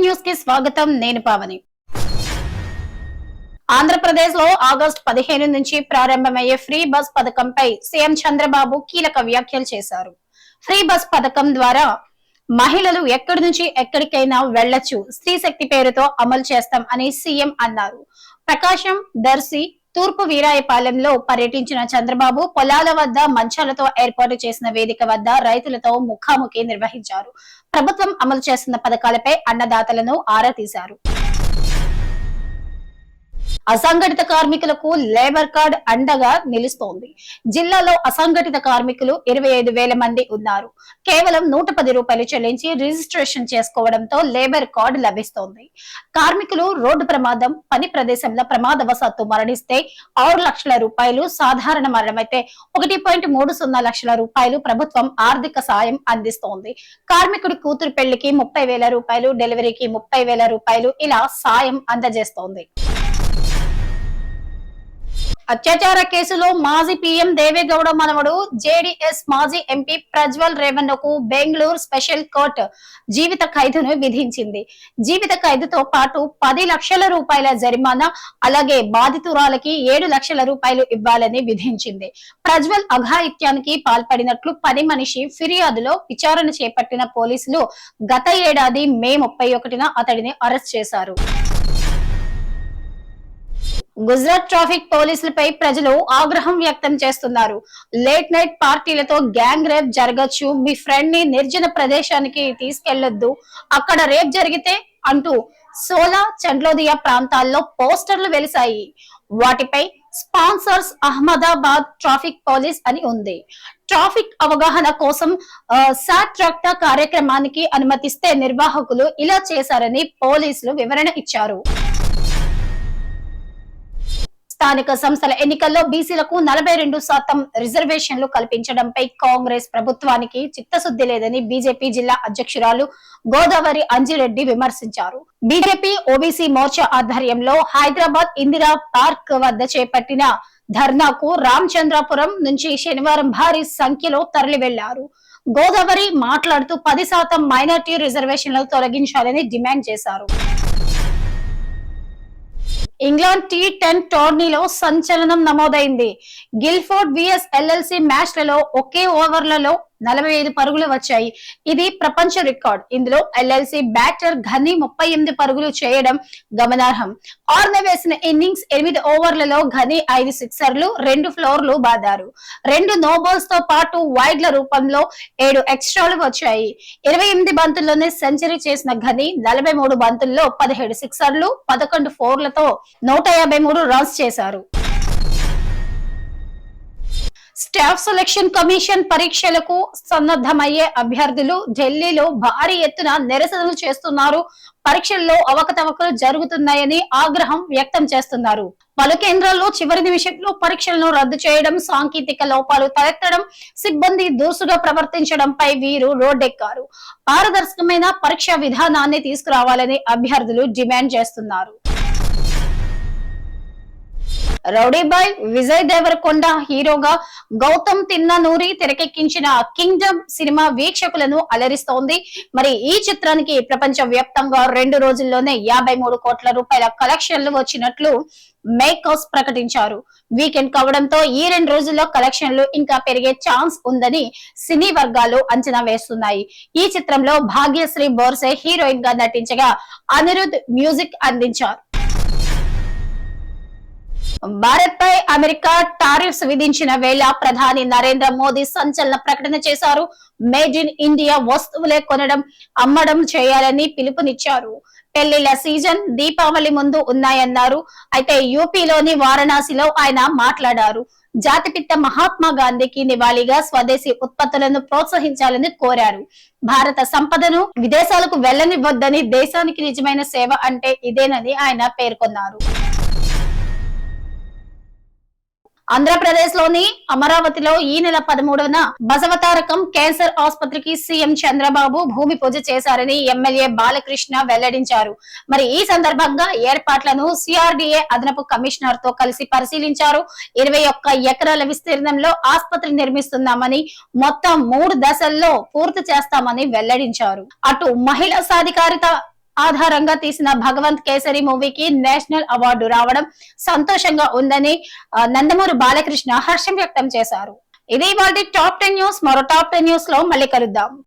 News కి స్వాగతం. నేను పావని. ఆంధ్రప్రదేశ్ లో ఆగస్టు 15 నుంచి ప్రారంభమయ్యే ఫ్రీ బస్ పథకంపై సీఎం చంద్రబాబు కీలక వ్యాఖ్యలు చేశారు. ఫ్రీ బస్ పథకం ద్వారా మహిళలు ఎక్కడి నుంచి ఎక్కడికైనా వెళ్లొచ్చు, స్త్రీ శక్తి పేరుతో అమలు చేస్తాం అని సీఎం అన్నారు. ప్రకాశం, దర్శి, తూర్పు వీరాయపాలెంలో పర్యటించిన చంద్రబాబు పొలాల వద్ద మంచాలతో ఏర్పాటు చేసిన వేదిక వద్ద రైతులతో ముఖాముఖి నిర్వహించారు. ప్రభుత్వం అమలు చేస్తున్న పథకాలపై అన్నదాతలను ఆరా తీశారు. అసంఘటిత కార్మికులకు లేబర్ కార్డ్ అండగా నిలుస్తోంది. జిల్లాలో అసంఘటిత కార్మికులు 25,000 మంది ఉన్నారు. కేవలం 110 రూపాయలు చెల్లించి రిజిస్ట్రేషన్ చేసుకోవడంతో లేబర్ కార్డు లభిస్తోంది. కార్మికులు రోడ్డు ప్రమాదం, పని ప్రదేశంలో ప్రమాదవశాత్తు మరణిస్తే 6 లక్షల రూపాయలు, సాధారణ మరణమైతే 1.30 లక్షల రూపాయలు ప్రభుత్వం ఆర్థిక సాయం అందిస్తోంది. కార్మికుడి కూతురు పెళ్లికి 30,000 రూపాయలు, డెలివరీకి 30,000 రూపాయలు ఇలా సాయం అందజేస్తోంది. అత్యాచార కేసులో మాజీ పీఎం దేవేగౌడ మనవడు జేడీఎస్ మాజీ ఎంపీ ప్రజ్వల్ రేవన్నకు బెంగళూరు స్పెషల్ కోర్టు జీవిత ఖైదును విధించింది. జీవిత ఖైదుతో పాటు 10 లక్షల రూపాయల జరిమానా, అలాగే బాధితురాలకి 7 లక్షల రూపాయలు ఇవ్వాలని విధించింది. ప్రజ్వల్ అఘాయిత్యానికి పాల్పడినట్లు పని మనిషి ఫిర్యాదులో విచారణ చేపట్టిన పోలీసులు గత ఏడాది మే 31న అతడిని అరెస్ట్ చేశారు. గుజరాత్ ట్రాఫిక్ పోలీసులపై ప్రజలు ఆగ్రహం వ్యక్తం చేస్తున్నారు. లేట్ నైట్ పార్టీలతో గ్యాంగ్ రేప్ జరగచ్చు, మీ ఫ్రెండ్ ని నిర్జన ప్రదేశానికి తీసుకెళ్లొద్దు, అక్కడ రేప్ జరిగితే అంటూ సోలా, చండ్లోదియా ప్రాంతాల్లో పోస్టర్లు వెలిశాయి. వాటిపై స్పాన్సర్స్ అహ్మదాబాద్ ట్రాఫిక్ పోలీస్ అని ఉంది. ట్రాఫిక్ అవగాహన కోసం సాట్ రక్త కార్యక్రమానికి అనుమతిస్తే నిర్వాహకులు ఇలా చేశారని పోలీసులు వివరణ ఇచ్చారు. స్థానిక సంస్థల ఎన్నికల్లో బీసీలకు 42% రిజర్వేషన్లు కల్పించడంపై కాంగ్రెస్ ప్రభుత్వానికి చిత్తశుద్ధి లేదని బీజేపీ జిల్లా అధ్యక్షురాలు గోదావరి అంజిరెడ్డి విమర్శించారు. బీజేపీ ఓబీసీ మోర్చా ఆధ్వర్యంలో హైదరాబాద్ ఇందిరా పార్క్ వద్ద చేపట్టిన ధర్నాకు రామచంద్రాపురం నుంచి శనివారం భారీ సంఖ్యలో తరలి వెళ్లారు. గోదావరి మాట్లాడుతూ 10% మైనార్టీ రిజర్వేషన్లు తొలగించాలని డిమాండ్ చేశారు. ఇంగ్లాండ్ T10 టోర్నీలో సంచలనం నమోదైంది. గిల్ఫోర్డ్ విఎస్ ఎల్ఎల్సి మ్యాచ్లలో ఒకే ఓవర్లలో 45 పరుగులు వచ్చాయి. ఇది ప్రపంచ రికార్డ్. ఇందులో ఎల్ఎల్సి బ్యాటర్ ఘనీ 38 పరుగులు చేయడం గమనార్హం. ఆర్న వేసిన ఇన్నింగ్స్ 8 ఓవర్లలో ఘనీ 5 సిక్సర్లు, 2 ఫ్లోర్లు బాదారు. 2 నోబాల్స్ తో పాటు వైడ్ల రూపంలో 7 ఎక్స్ట్రాలు వచ్చాయి. 28 బంతుల్లోనే సెంచరీ చేసిన ఘనీ 43 బంతుల్లో 17 సిక్సర్లు, 11 ఫోర్లతో 153 రన్స్ చేశారు. స్టాఫ్ సెలక్షన్ కమిషన్ పరీక్షలకు సన్నద్ధమయ్యే అభ్యర్థులు ఢిల్లీలో భారీ ఎత్తున నిరసనలు చేస్తున్నారు. పరీక్షల్లో అవకతవకలు జరుగుతున్నాయని ఆగ్రహం వ్యక్తం చేస్తున్నారు. పలు కేంద్రాల్లో చివరి నిమిషంలో పరీక్షలను రద్దు చేయడం, సాంకేతిక లోపాలు తలెత్తడం, సిబ్బంది దూసుగా ప్రవర్తించడంపై వీరు రోడ్డెక్కారు. పారదర్శకమైన పరీక్షా విధానాన్ని తీసుకురావాలని అభ్యర్థులు డిమాండ్ చేస్తున్నారు. రౌడీ బాయ్ విజయ్ దేవరకొండ హీరోగా గౌతమ్ తిన్ననూరి తెరకెక్కించిన కింగ్డమ్ సినిమా వీక్షకులను అలరిస్తోంది. మరి ఈ చిత్రానికి ప్రపంచ వ్యాప్తంగా 2 రోజుల్లోనే 53 కోట్ల రూపాయల కలెక్షన్లు వచ్చినట్లు మేకర్స్ ప్రకటించారు. వీకెండ్ కావడంతో ఈ 2 రోజుల్లో కలెక్షన్లు ఇంకా పెరిగే ఛాన్స్ ఉందని సినీ వర్గాలు అంచనా వేస్తున్నాయి. ఈ చిత్రంలో భాగ్యశ్రీ బోర్సే హీరోయిన్ గా నటించగా అనిరుద్ మ్యూజిక్ అందించారు. భారత్ పై అమెరికా టారిఫ్స్ విధించిన వేళ ప్రధాని నరేంద్ర మోదీ సంచలన ప్రకటన చేశారు. మేడ్ ఇన్ ఇండియా వస్తువులే కొనడం, అమ్మడం చేయాలని పిలుపునిచ్చారు. పెళ్లిళ్ల సీజన్ దీపావళి ముందు ఉన్నాయన్నారు. అయితే యూపీలోని వారణాసిలో ఆయన మాట్లాడారు. జాతిపిత మహాత్మా గాంధీకి నివాళిగా స్వదేశీ ఉత్పత్తులను ప్రోత్సహించాలని కోరారు. భారత సంపదను విదేశాలకు వెళ్లనివ్వొద్దని, దేశానికి నిజమైన సేవ అంటే ఇదేనని ఆయన పేర్కొన్నారు. ఆంధ్రప్రదేశ్ లోని అమరావతిలో ఈ నెల 13న బసవతారకం క్యాన్సర్ ఆసుపత్రికి సీఎం చంద్రబాబు భూమి పూజ చేశారని ఎమ్మెల్యే బాలకృష్ణ వెల్లడించారు. మరి ఈ సందర్భంగా ఏర్పాట్లను సిఆర్డీఏ అదనపు కమిషనర్ తో కలిసి పరిశీలించారు. 21 ఎకరాల విస్తీర్ణంలో ఆసుపత్రి నిర్మిస్తున్నామని, మొత్తం 3 దశల్లో పూర్తి చేస్తామని వెల్లడించారు. అటు మహిళా సాధికారిత ఆధారంగా తీసిన భగవంత్ కేసరి మూవీకి నేషనల్ అవార్డు రావడం సంతోషంగా ఉందని నందమూరి బాలకృష్ణ హర్షం వ్యక్తం చేశారు. ఇది వాళ్ళ టాప్ 10 న్యూస్. మరో టాప్ 10 న్యూస్ లో మళ్ళీ కలుద్దాం.